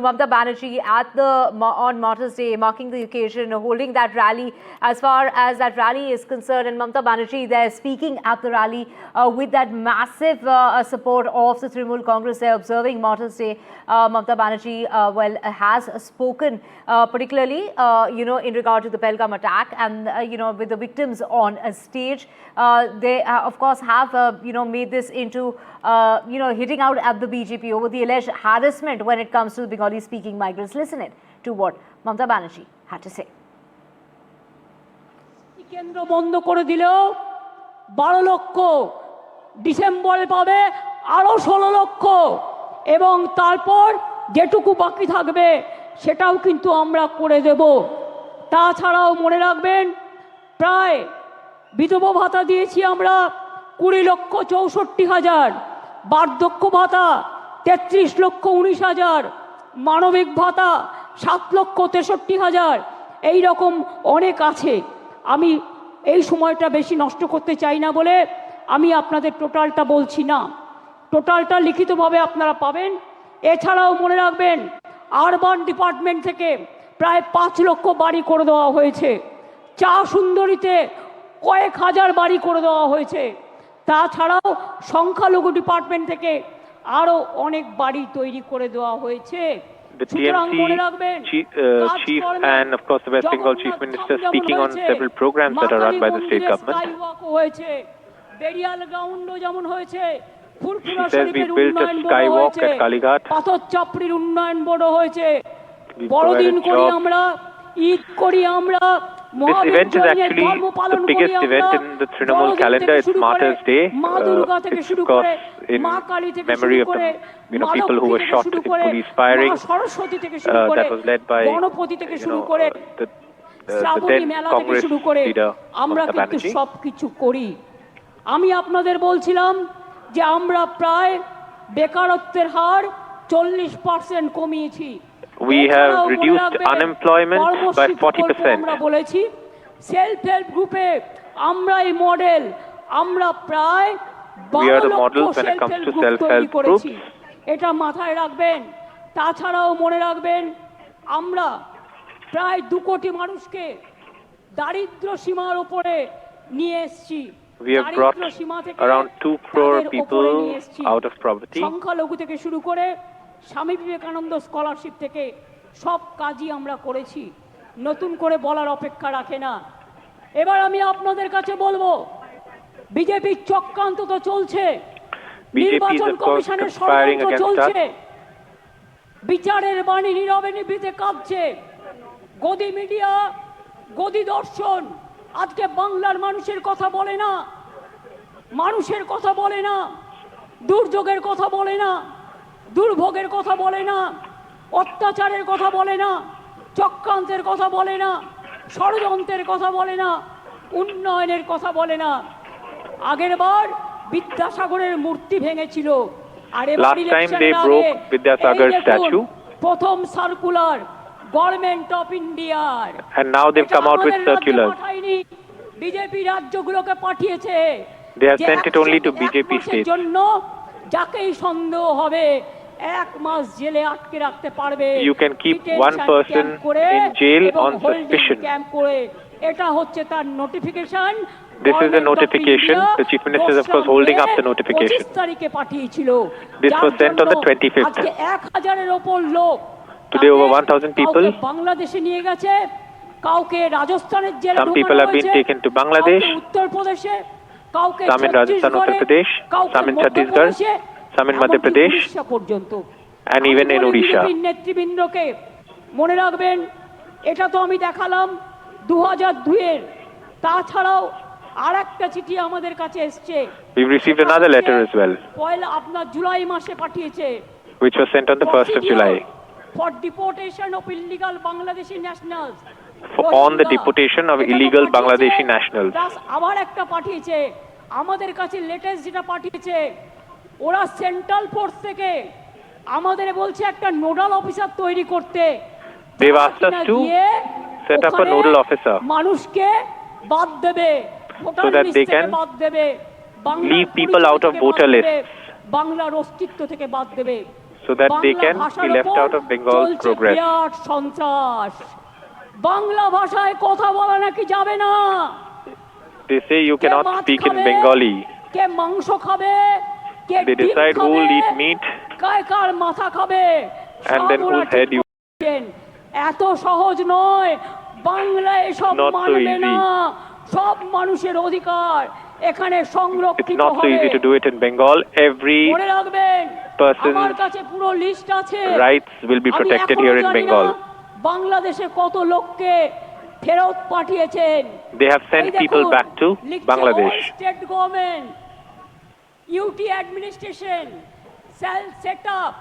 Mamata Banerjee on Martyrs' Day, marking the occasion, holding that rally. As far as that rally is concerned, and Mamata Banerjee there speaking at the rally with that massive support of the Trinamool Congress there observing Martyrs' Day. Mamata Banerjee has spoken particularly in regard to the Pahalgam attack and with the victims on a stage. They of course have made this into hitting out at the BJP over the alleged harassment when it comes to the Bengali speaking migrants. Listen it to what Mamata Banerjee had to say. কেন্দ্র বন্ধ করে দিলেও 12 লক্ষ ডিসেম্বরে পাবে আরো 16 লক্ষ এবং তারপর যেটুকু বাকি থাকবে সেটাও কিন্তু আমরা করে দেব। তাছাড়াও মনে রাখবেন প্রায় বিধবা ভাতা দিয়েছি আমরা 20,64,000, বার্ধক্য ভাতা 33,19,000, মানবিক ভাতা 7,63,000, এই রকম অনেক আছে। আমি এই সময়টা বেশি নষ্ট করতে চাই না বলে আমি আপনাদের টোটালটা বলছি না, টোটালটা লিখিতভাবে আপনারা পাবেন। এছাড়াও মনে রাখবেন আরবান ডিপার্টমেন্ট থেকে প্রায় 5 লক্ষ বাড়ি করে দেওয়া হয়েছে, চা সুন্দরীতে কয়েক হাজার বাড়ি করে দেওয়া হয়েছে। তাছাড়াও সংখ্যালঘু ডিপার্টমেন্ট থেকে আরো অনেক বাড়ি তৈরি করে দেওয়া হয়েছে। The TMC chief and of course the West Bengal Chief Minister speaking on several programs that are run by the state government. She says we built a skywalk at Kalighat. This event is actually the biggest event in the Trinamool calendar. It's Martyrs' Day. It's of course in memory of the people who were shot in police firing. That was led by the then Congress leader Mamata Banerjee. আমি আপনাদের বলছিলাম যে আমরা প্রায় বেকারত্বের হার 40% কমিয়েছি। We have reduced unemployment by 40%. আমরা বলেছি self help গ্রুপে আমরা এই মডেল আমরা প্রায় We are the models when it comes to self-help groups. এটা মাথায় রাখবেন। তাছাড়াও মনে রাখবেন আমরা প্রায় 2 কোটি মানুষকে দারিদ্র সীমার উপরে নিয়ে এসেছি। We have brought around 2 crore people out of poverty. সংখ্যালঘু থেকে শুরু করে স্বামী বিবেকানন্দ স্কলারশিপ থেকে সব কাজই আমরা করেছি, নতুন করে বলার অপেক্ষা রাখে না। এবার আমি আপনাদের কাছে বলবো বিজেপির চক্রান্ত তো চলছে, নির্বাচন কমিশনের ষড়যন্ত্র চলছে, বিচারের বাণী নীরবে নিভৃতে কাঁপছে, গদি মিডিয়া গদি দর্শন আজকে বাংলার মানুষের কথা বলে না, মানুষের কথা বলে না, দুর্যোগের কথা বলে না, দুর্ভোগের কথা বলে না, অত্যাচারের কথা বলে না, চক্রান্তের কথা বলে না, ষড়যন্ত্রের কথা বলে না, উন্নয়নের কথা বলে না। আগের বার বিদ্যাসাগরের মূর্তি ভেঙেছিল, আর এবার ইলেকশনের আগে প্রথম সার্কুলার গভর্নমেন্ট অফ ইন্ডিয়ার, and now they've come out with circulars. BJP রাজ্যগুলোকে পাঠিয়েছে, they have sent it only to BJP states. জন্য যাকেই সন্দেহ হবে 1 মাস জেলে আটকে রাখতে পারবে। You can keep one person in jail on suspicion. এটা হচ্ছে তার notification. This is the notification. The Chief Minister is of course holding up the notification. 25 তারিখে পাঠিয়েছিল। This was sent on the 25th. আজকে 1000 এর উপর লোক today over 1000 people. বাংলাদেশে নিয়ে গেছে, কাউকে রাজস্থানের জেলে ঢোকানো হয়েছে, some people have been taken to Bangladesh, উত্তরপ্রদেশে, কাউকে some in Rajasthan, Uttar Pradesh, some in Chhattisgarh, some in Madhya Pradesh, and even in Odisha. নেতৃবৃন্দকে মনে রাখবেন, এটা তো আমি দেখালাম 2002 এর, তাছাড়াও আরেকটা চিঠি আমাদের কাছে এসেছে। We've received another letter as well, পয়লা আপনার জুলাই মাসে পাঠিয়েছে, which was sent on the 1st of July. For deportation of illegal Bangladeshi nationals. On the deportation of illegal Bangladeshi nationals. আবার একটা পাঠিয়েছে আমাদের কাছে, লেটেস্ট যেটা পাঠিয়েছে, ওরা সেন্ট্রাল ফোর্স থেকে আমাদের বলছে একটা নোডাল অফিসার তৈরি করতে। They've asked us to set up a nodal officer মানুষকে বাদ দেবে, so that they can leave people out of voter lists, বাংলার অস্তিত্ব থেকে বাদ দেবে। so so that they Bangla can be ভাষার left ওপর out of Bengal's চলছে progress. বিরাট সন্ত্রাস। বাংলা ভাষায় কথা বলা নাকি যাবে না। They say you K cannot much speak in খাবে, Bengali. কে মাংস খাবে, কে They ডিম decide who will খাবে, eat meat কার মাথা খাবে, and then সব ওরা whose head ঠিক you. করছেন। এত সহজ নয়, বাংলা এসব Not so মানবে easy. না। সব মানুষের অধিকার এখানে It's সংরক্ষিত not so হবে। easy to do it in Bengal. Every মনে রাখবেন, person's আমার কাছে পুরো লিস্ট আছে। rights will be আমি protected এখনো here in জানি না Bengal. বাংলাদেশে কত লোককে ফেরত পাঠিয়েছেন। They have sent এই দেখুন, people back to লিখছে, Bangladesh. all state government, UT administration shall set up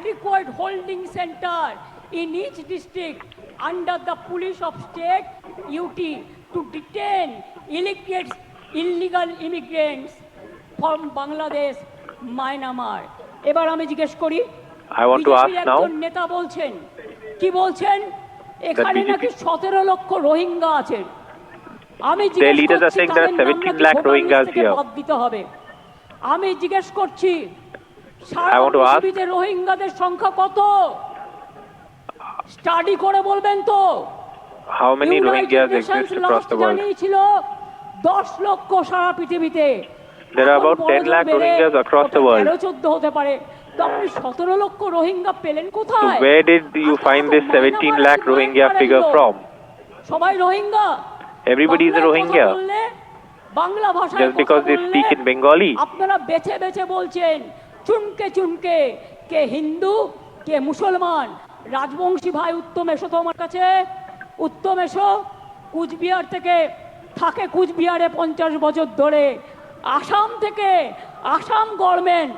adequate holding center in each district under the police of state UT to detain illegal immigrants from Bangladesh, Myanmar. এবার আমি জিজ্ঞেস করি, I want to ask বিজেপির now একজন নেতা বলছেন, কি বলছেন, এখানে BJP নাকি 17 লক্ষ রোহিঙ্গা আছেন। আমি Their জিজ্ঞেস leaders are করছি, saying there are তাদের নাম 17 নাকি lakh ভোটার Rohingyas লিস্ট থেকে here. বাদ দিতে হবে। আমি জিজ্ঞেস করছি, সারা I want to ask- পৃথিবীতে রোহিঙ্গাদের সংখ্যা কত? স্টাডি করে বলবেন তো। how many United Rohingyas Nations exist across last the world. জানিয়েছিল 10 লক্ষ সারা পৃথিবীতে। There are এখন about বড় 10 জোর lakh বেড়ে Rohingyas across ওটা the world. 13-14 হতে পারে। তো আপনি 17 লক্ষ রোহিঙ্গা পেলেন So কোথায়? where did you আপনারা find তো this 17 মায়ানমার lakh আর Rohingya মায়ানমারের figure লোক। from? সবাই রোহিঙ্গা। Everybody is a বাংলায় কথা Rohingya. বললে, বাংলা ভাষায় Just কথা because they বললে, speak in Bengali. আপনারা বেছে বেছে বলছেন চুনকে চুনকে, কে হিন্দু কে মুসলমান। রাজবংশী ভাই উত্তম এসো তো আমার কাছে, উত্তম এসো। কুচবিহার থেকে থাকে কুচবিহারে 50 বছর ধরে। আসাম থেকে, আসাম গভর্নমেন্ট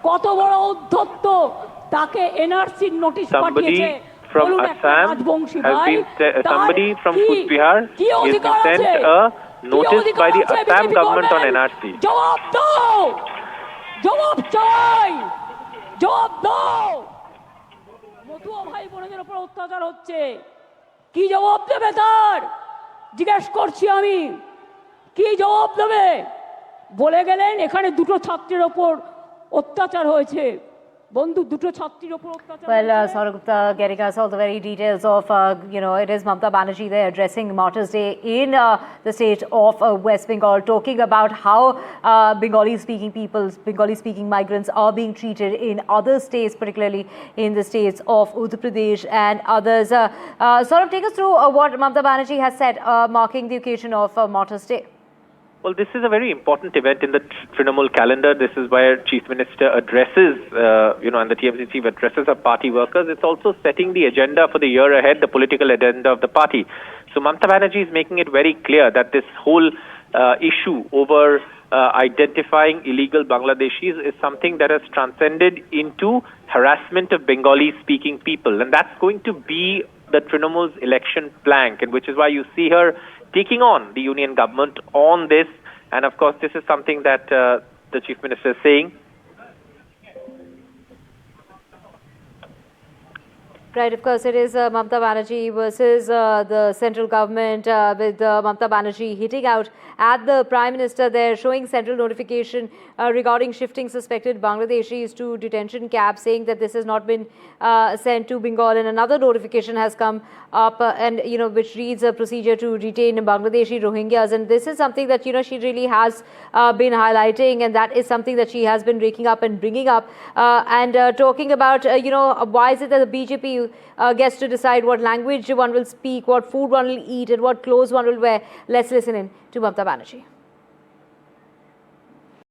কত বড় উদ্ধত্ত, তাকে এনআরসির নোটিশ পাঠিয়েছে। Somebody from বলুন একটা Assam রাজবংশী has ভাই, been তার somebody from কি- Kuch Bihar কি has been অধিকার sent আছে? a কি notice অধিকার by the আছে Assam BJP government on government? NRC. জবাব দাও, জবাব চাই, জবাব দাও। মতুয়া ভাই বোনদের উপর অত্যাচার হচ্ছে, কি জবাব দেবে তার? জিজ্ঞেস করছি আমি, কি জবাব দেবে? বলে গেলেন এখানে দুটো ছাত্রের ওপর অত্যাচার হয়েছে। বন্ধু, দুটো ছাত্রীর ওপর অত্যাচার Well, হয়েছে। Saurabh Gupta getting us all the very details of, it is Mamata Banerjee there addressing Martyrs' Day in the state of West Bengal, talking about how Bengali-speaking people, Bengali-speaking migrants are being treated in other states, particularly in the states of Uttar Pradesh and others. Saurabh, take us through what Mamata Banerjee has said, marking the occasion of Martyrs' Day. Well, this is a very important event in the Trinamool calendar. This is where Chief Minister addresses, and the TMC chief addresses our party workers. It's also setting the agenda for the year ahead, the political agenda of the party. So Mamata Banerjee is making it very clear that this whole issue over identifying illegal Bangladeshis is something that has transcended into harassment of Bengali-speaking people. And that's going to be the Trinamool's election plank, and which is why you see her taking on the union government on this. And of course, this is something that the Chief Minister is saying. Right, of course, it is Mamata Banerjee versus the central government, with Mamata Banerjee hitting out at the Prime Minister there, showing central notification regarding shifting suspected Bangladeshis to detention camps, saying that this has not been sent to Bengal, and another notification has come up, which reads a procedure to detain Bangladeshi Rohingyas, and this is something that she really has been highlighting, and that is something that she has been raking up and bringing up, and talking about why is it that the BJP gets to decide what language one will speak, what food one will eat, and what clothes one will wear. Let's listen in to Mamata Banerjee.